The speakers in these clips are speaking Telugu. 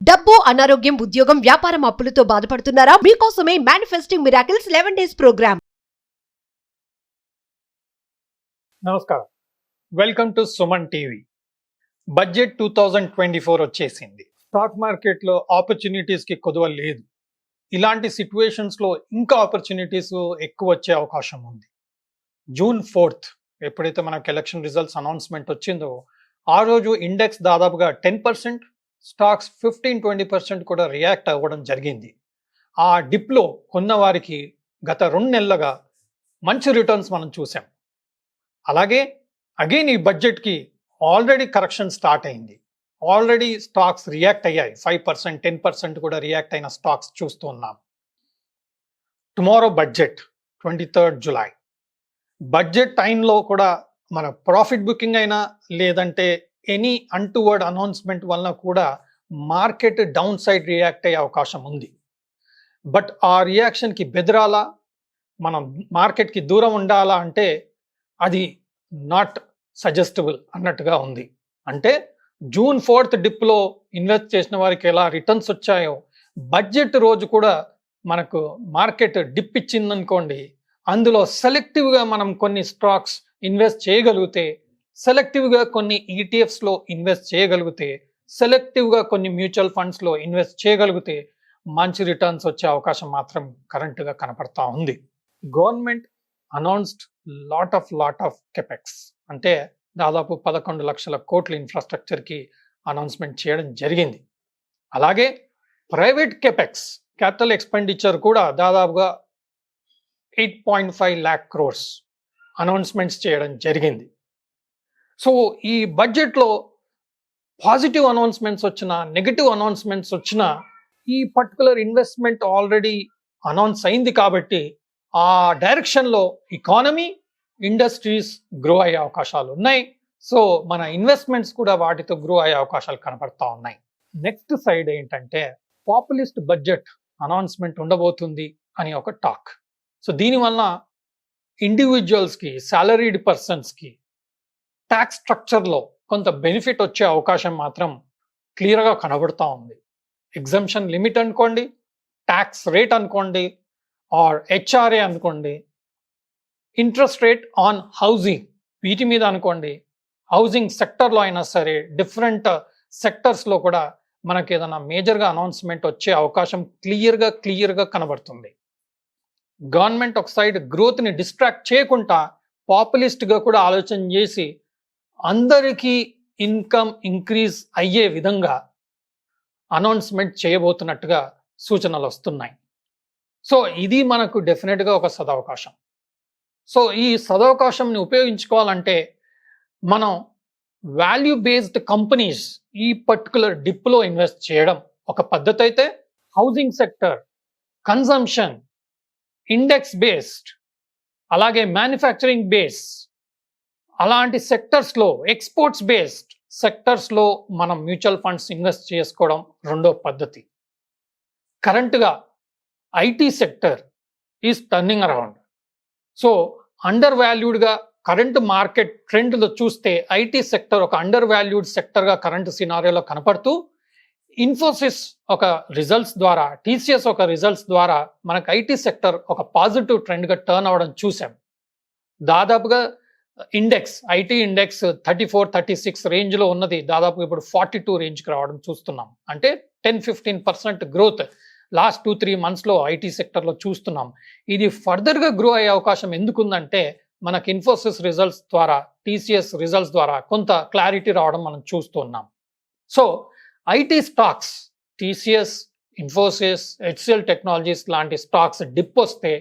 డబ్బు, అనారోగ్యం, ఉద్యోగం, వ్యాపారం, అప్పులతో బాధపడుతున్నారా? మీకోసమే మేనిఫెస్టింగ్ మిరాకిల్స్ 11 days ప్రోగ్రామ్. నమస్కారం, welcome to Suman TV. Budget 2024 వచ్చేసింది. స్టాక్ మార్కెట్లో ఆపర్చునిటీస్కి కొదువ లేదు. ఇలాంటి సిచ్యువేషన్స్లో ఇంకా ఆపర్చునిటీస్ ఎక్కువ వచ్చే అవకాశం ఉంది. జూన్ 4th ఎప్పుడైతే మనకు ఎలక్షన్ రిజల్ట్స్ అనౌన్స్మెంట్ వచ్చిందో ఆ రోజు ఇండెక్స్ దాదాపుగా 10%, స్టాక్స్ 15-20% కూడా రియాక్ట్ అవ్వడం జరిగింది. ఆ డిప్లో కొన్న వారికి గత 2 నెలలుగా మంచి రిటర్న్స్ మనం చూసాం. అలాగే అగైన్ ఈ బడ్జెట్కి ఆల్రెడీ కరెక్షన్ స్టార్ట్ అయింది. ఆల్రెడీ స్టాక్స్ రియాక్ట్ అయ్యాయి. 5%, 10% కూడా రియాక్ట్ అయిన స్టాక్స్ చూస్తూ ఉన్నాం. Tomorrow budget 23rd July. Budget టైంలో కూడా మన ప్రాఫిట్ బుకింగ్ అయినా లేదంటే ఎనీ అన్టువర్డ్ అనౌన్స్మెంట్ వలన కూడా మార్కెట్ డౌన్ సైడ్ రియాక్ట్ అయ్యే అవకాశం ఉంది. బట్ ఆ రియాక్షన్కి బెదరాలా, మనం మార్కెట్కి దూరం ఉండాలా అంటే అది నాట్ సజెస్టబుల్ అన్నట్టుగా ఉంది. అంటే జూన్ 4th డిప్లో ఇన్వెస్ట్ చేసిన వారికి ఎలా రిటర్న్స్ వచ్చాయో బడ్జెట్ రోజు కూడా మనకు మార్కెట్ డిప్ ఇచ్చిందనుకోండి, అందులో సెలెక్టివ్గా మనం కొన్ని స్టాక్స్ ఇన్వెస్ట్ చేయగలిగితే, సెలెక్టివ్గా కొన్ని ఈటీఎఫ్స్లో ఇన్వెస్ట్ చేయగలిగితే, సెలెక్టివ్గా కొన్ని మ్యూచువల్ ఫండ్స్లో ఇన్వెస్ట్ చేయగలిగితే మంచి రిటర్న్స్ వచ్చే అవకాశం మాత్రం కరెంట్గా కనపడతా ఉంది. Government announced lot of capex, అంటే దాదాపు 11 లక్షల కోట్ల ఇన్ఫ్రాస్ట్రక్చర్కి అనౌన్స్మెంట్ చేయడం జరిగింది. అలాగే ప్రైవేట్ కెపెక్స్, క్యాపిటల్ ఎక్స్పెండిచర్ కూడా దాదాపుగా 8.5 lakh crores అనౌన్స్మెంట్స్ చేయడం జరిగింది. సో ఈ బడ్జెట్లో పాజిటివ్ అనౌన్స్మెంట్స్ వచ్చినా, నెగటివ్ అనౌన్స్మెంట్స్ వచ్చినా ఈ పర్టికులర్ ఇన్వెస్ట్మెంట్ ఆల్రెడీ అనౌన్స్ అయింది కాబట్టి ఆ డైరెక్షన్లో ఎకానమీ, ఇండస్ట్రీస్ గ్రో అయ్యే అవకాశాలు ఉన్నాయి. సో మన ఇన్వెస్ట్మెంట్స్ కూడా వాటితో గ్రో అయ్యే అవకాశాలు కనపడతా ఉన్నాయి. నెక్స్ట్ సైడ్ ఏంటంటే పాపులిస్ట్ బడ్జెట్ అనౌన్స్మెంట్ ఉండబోతుంది అని ఒక టాక్. సో దీనివల్ల ఇండివిజువల్స్కి, సాలరీడ్ పర్సన్స్కి ట్యాక్స్ స్ట్రక్చర్లో కొంత బెనిఫిట్ వచ్చే అవకాశం మాత్రం క్లియర్గా కనబడుతూ ఉంది. ఎగ్జంప్షన్ లిమిట్ అనుకోండి, ట్యాక్స్ రేట్ అనుకోండి, ఆర్ హెచ్ఆర్ఏ అనుకోండి, ఇంట్రెస్ట్ రేట్ ఆన్ హౌసింగ్, వీటి మీద అనుకోండి, హౌసింగ్ సెక్టర్లో అయినా సరే డిఫరెంట్ సెక్టర్స్లో కూడా మనకి ఏదైనా మేజర్గా అనౌన్స్మెంట్ వచ్చే అవకాశం క్లియర్గా కనబడుతుంది. గవర్నమెంట్ ఒక సైడ్ గ్రోత్ని డిస్ట్రాక్ట్ చేయకుండా పాపులిస్ట్గా కూడా ఆలోచన చేసి అందరికీ ఇన్కమ్ ఇంక్రీజ్ అయ్యే విధంగా అనౌన్స్మెంట్ చేయబోతున్నట్టుగా సూచనలు వస్తున్నాయి. సో ఇది మనకు డెఫినెట్గా ఒక సదవకాశం. సో ఈ సదవకాశంని ఉపయోగించుకోవాలంటే మనం వాల్యూ బేస్డ్ కంపెనీస్ ఈ పర్టికులర్ డిప్లో ఇన్వెస్ట్ చేయడం ఒక పద్ధతి అయితే, housing sector, consumption, index based, అలాగే మ్యానుఫ్యాక్చరింగ్ బేస్, అలాంటి సెక్టర్స్లో, ఎక్స్పోర్ట్స్ బేస్డ్ సెక్టర్స్లో మనం మ్యూచువల్ ఫండ్స్ ఇన్వెస్ట్ చేసుకోవడం రెండో పద్ధతి. కరెంట్గా IT sector is turning around. So under వాల్యూడ్గా కరెంట్ మార్కెట్ ట్రెండ్లో చూస్తే ఐటీ సెక్టర్ ఒక అండర్ వాల్యూడ్ సెక్టర్గా కరెంట్ సినారియోలో కనపడుతూ, ఇన్ఫోసిస్ ఒక రిజల్ట్స్ ద్వారా, టీసీఎస్ ఒక రిజల్ట్స్ ద్వారా మనకు ఐటీ సెక్టర్ ఒక పాజిటివ్ ట్రెండ్గా టర్న్ అవ్వడం చూసాం. దాదాపుగా ఇండెక్స్, ఐటీ ఇండెక్స్ 34-36 రేంజ్లో ఉన్నది దాదాపు ఇప్పుడు 42 రేంజ్కి రావడం చూస్తున్నాం. అంటే 10-15% గ్రోత్ లాస్ట్ 2-3 monthsలో ఐటీ సెక్టర్లో చూస్తున్నాం. ఇది ఫర్దర్గా గ్రో అయ్యే అవకాశం ఎందుకుందంటే మనకు ఇన్ఫోసిస్ రిజల్ట్స్ ద్వారా, టీసీఎస్ రిజల్ట్స్ ద్వారా కొంత క్లారిటీ రావడం మనం చూస్తున్నాం. So IT stocks, TCS, Infosys, HCL technologies లాంటి స్టాక్స్ డిప్ వస్తే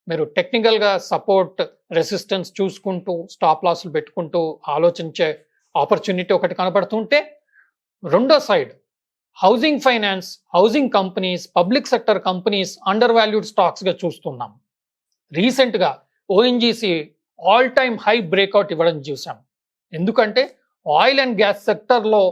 మీరు టెక్నికల్గా సపోర్ట్, రెసిస్టెన్స్ చూసుకుంటూ, స్టాప్ లాస్లు పెట్టుకుంటూ ఆలోచించే ఆపర్చునిటీ ఒకటి కనబడుతుంటే, రెండో side housing finance, housing companies, public sector companies under valued స్టాక్స్గా చూస్తున్నాం. రీసెంట్గా ONGC all time high breakout ఇవ్వడం చూసాం. ఎందుకంటే ఆయిల్ అండ్ గ్యాస్ సెక్టర్లో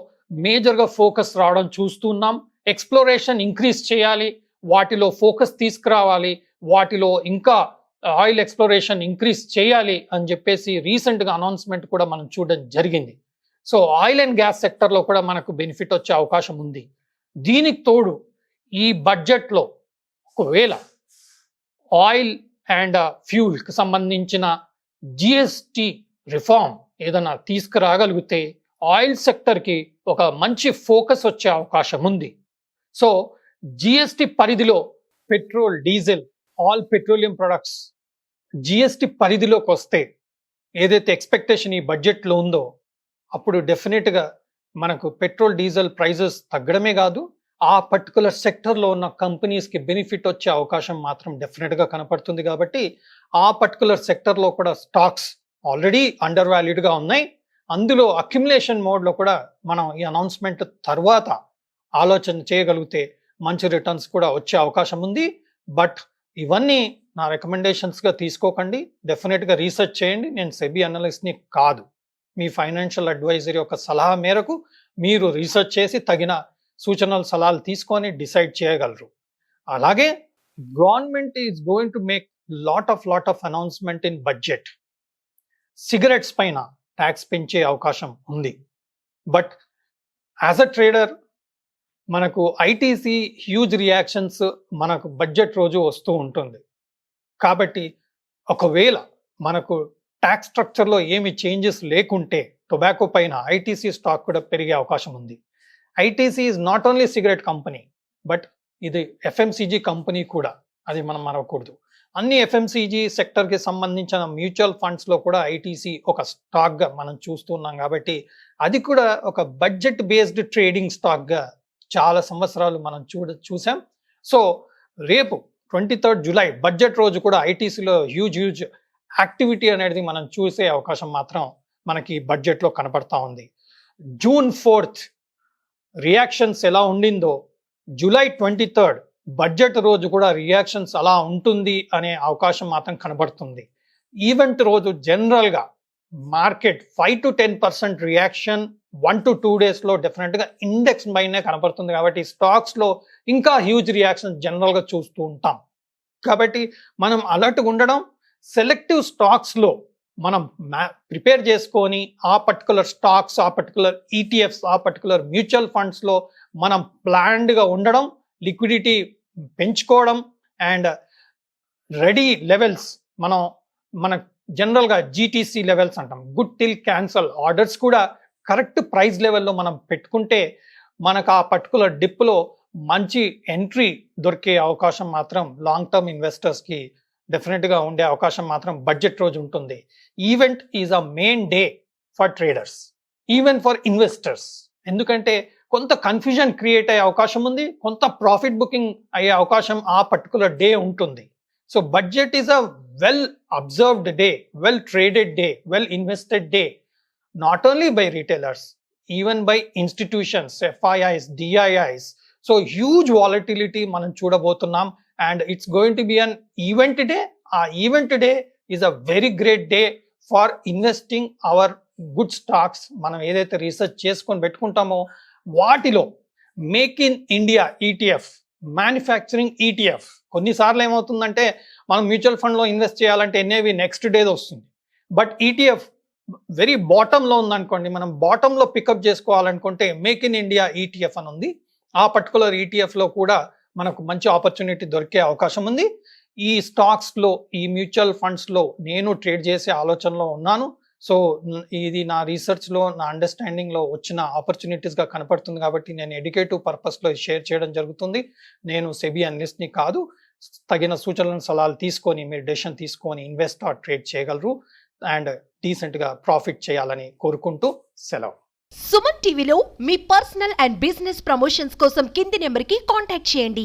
మేజర్గా ఫోకస్ రావడం చూస్తున్నాం. ఎక్స్ప్లోరేషన్ ఇంక్రీజ్ చేయాలి, వాటిలో ఫోకస్ తీసుకురావాలి, వాటిలో ఇంకా ఆయిల్ ఎక్స్ప్లోరేషన్ ఇంక్రీజ్ చేయాలి అని చెప్పేసి రీసెంట్గా అనౌన్స్మెంట్ కూడా మనం చూడడం జరిగింది. సో ఆయిల్ అండ్ గ్యాస్ సెక్టర్లో కూడా మనకు బెనిఫిట్ వచ్చే అవకాశం ఉంది. దీనికి తోడు ఈ బడ్జెట్లో ఒకవేళ ఆయిల్ అండ్ ఫ్యూల్కి సంబంధించిన జిఎస్టి రిఫార్మ్ ఏదైనా తీసుకురాగలిగితే ఆయిల్ సెక్టర్కి ఒక మంచి ఫోకస్ వచ్చే అవకాశం ఉంది. సో జిఎస్టి పరిధిలో petrol, diesel, all petroleum products GST పరిధిలోకి వస్తే ఏదైతే ఎక్స్పెక్టేషన్ ఈ బడ్జెట్లో ఉందో అప్పుడు డెఫినెట్గా మనకు పెట్రోల్, డీజిల్ ప్రైజెస్ తగ్గడమే కాదు, ఆ పర్టికులర్ సెక్టర్లో ఉన్న కంపెనీస్కి బెనిఫిట్ వచ్చే అవకాశం మాత్రం డెఫినెట్గా కనపడుతుంది. కాబట్టి ఆ పర్టికులర్ సెక్టర్లో కూడా స్టాక్స్ ఆల్రెడీ అండర్ వాల్యూడ్గా ఉన్నాయి. అందులో అక్యుములేషన్ మోడ్లో కూడా మనం ఈ అనౌన్స్మెంట్ తర్వాత ఆలోచన చేయగలిగితే మంచి రిటర్న్స్ కూడా వచ్చే అవకాశం ఉంది. బట్ ఇవన్నీ నా రికమెండేషన్స్గా తీసుకోకండి, డెఫినెట్గా రీసెర్చ్ చేయండి. నేను సెబీ అనలిస్ట్ని కాదు, మీ ఫైనాన్షియల్ అడ్వైజర్ యొక్క సలహా మేరకు మీరు రీసెర్చ్ చేసి తగిన సూచనలు, సలహాలు తీసుకొని డిసైడ్ చేయగలరు. అలాగే government is going to make lot of announcement in budget. Cigarettes పైన ట్యాక్స్ పెంచే అవకాశం ఉంది. బట్ యాజ్ అ ట్రేడర్ మనకు ఐటీసీ హ్యూజ్ రియాక్షన్స్ మనకు బడ్జెట్ రోజు వస్తూ ఉంటుంది. కాబట్టి ఒకవేళ మనకు ట్యాక్స్ స్ట్రక్చర్లో ఏమి చేంజెస్ లేకుంటే టొబాకో పైన ఐటీసీ స్టాక్ కూడా పెరిగే అవకాశం ఉంది. ITC is not only cigarette company, but ఇది ఎఫ్ఎంసీజీ కంపెనీ కూడా, అది మనం మరవకూడదు. అన్ని ఎఫ్ఎంసీజీ సెక్టర్కి సంబంధించిన మ్యూచువల్ ఫండ్స్లో కూడా ఐటీసీ ఒక స్టాక్గా మనం చూస్తున్నాం. కాబట్టి అది కూడా ఒక బడ్జెట్ బేస్డ్ ట్రేడింగ్ స్టాక్గా చాలా సంవత్సరాలు మనం చూసాం. సో రేపు 23 జూలై బడ్జెట్ రోజు కూడా ఐటీసీలో హ్యూజ్ యాక్టివిటీ అనేది మనం చూసే అవకాశం మాత్రం మనకి బడ్జెట్లో కనపడతా ఉంది. జూన్ 4th రియాక్షన్స్ ఎలా ఉండిందో జూలై 23rd బడ్జెట్ రోజు కూడా రియాక్షన్స్ అలా ఉంటుంది అనే అవకాశం మాత్రం కనబడుతుంది. ఈవెంట్ రోజు జనరల్గా మార్కెట్ 5 to 10% రియాక్షన్ 1 to 2 డేస్లో డెఫినెట్గా ఇండెక్స్ పైనే కనబడుతుంది. కాబట్టి స్టాక్స్లో ఇంకా హ్యూజ్ రియాక్షన్ జనరల్గా చూస్తూ ఉంటాం. కాబట్టి మనం అలర్ట్గా ఉండడం, సెలెక్టివ్ స్టాక్స్లో మనం ప్రిపేర్ చేసుకొని ఆ పర్టికులర్ స్టాక్స్, ఆ పర్టికులర్ ఈటీఎఫ్స్, ఆ పర్టికులర్ మ్యూచువల్ ఫండ్స్లో మనం ప్లాన్డ్గా ఉండడం, లిక్విడిటీ పెంచుకోవడం అండ్ రెడీ లెవెల్స్ మన జనరల్గా జీటీసీ లెవెల్స్ అంటాం, గుడ్ టిల్ క్యాన్సల్ ఆర్డర్స్ కూడా కరెక్ట్ ప్రైస్ లెవెల్లో మనం పెట్టుకుంటే మనకు ఆ పర్టికులర్ డిప్లో మంచి ఎంట్రీ దొరికే అవకాశం మాత్రం లాంగ్ టర్మ్ ఇన్వెస్టర్స్కి డెఫినెట్గా ఉండే అవకాశం మాత్రం బడ్జెట్ రోజు ఉంటుంది. Event is a main day for traders, even for investors. ఎందుకంటే కొంత కన్ఫ్యూజన్ క్రియేట్ అయ్యే అవకాశం ఉంది, కొంత ప్రాఫిట్ బుకింగ్ అయ్యే అవకాశం ఆ పర్టికులర్ డే ఉంటుంది. So budget is a well observed day, well traded day, well invested day, not only by retailers, even by institutions, FIIs, DIIs. So huge volatility మనం చూడబోతున్నాం and it's going to be an event day. ఆ event day is a very great day for investing our good stocks. మనం ఏదైతే రీసెర్చ్ చేసుకొని పెట్టుకుంటామో వాటిలో make in India ETF, manufacturing ETF. కొన్నిసార్లు ఏమవుతుందంటే మనం మ్యూచువల్ ఫండ్లో ఇన్వెస్ట్ చేయాలంటే ఎన్ఏవి నెక్స్ట్ డే వస్తుంది, బట్ ఈటీఎఫ్ వెరీ బాటంలో ఉందనుకోండి, మనం బాటంలో పికప్ చేసుకోవాలనుకుంటే మేక్ ఇన్ ఇండియా ఈటీఎఫ్ అని ఉంది. ఆ పర్టికులర్ ఈటీఎఫ్లో కూడా మనకు మంచి ఆపర్చునిటీ దొరికే అవకాశం ఉంది. ఈ స్టాక్స్లో, ఈ మ్యూచువల్ ఫండ్స్లో నేను ట్రేడ్ చేసే ఆలోచనలో ఉన్నాను. సో ఇది నా రీసెర్చ్లో, నా అండర్స్టాండింగ్లో వచ్చిన ఆపర్చునిటీస్గా కనపడుతుంది. కాబట్టి నేను ఎడ్యుకేటివ్ పర్పస్లో షేర్ చేయడం జరుగుతుంది. నేను సెబీ అనలిస్ట్ని కాదు. తగిన సూచనలను, సలహాలు తీసుకొని మీరు డెసిషన్ తీసుకొని ఇన్వెస్ట్ ఆర్ ట్రేడ్ చేయగలరు అండ్ డీసెంట్గా ప్రాఫిట్ చేయాలని కోరుకుంటూ సెలవు. సుమన్ టీవీలో మీ పర్సనల్ అండ్ బిజినెస్ ప్రమోషన్స్ కోసం కింది నెంబర్కి కాంటాక్ట్ చేయండి.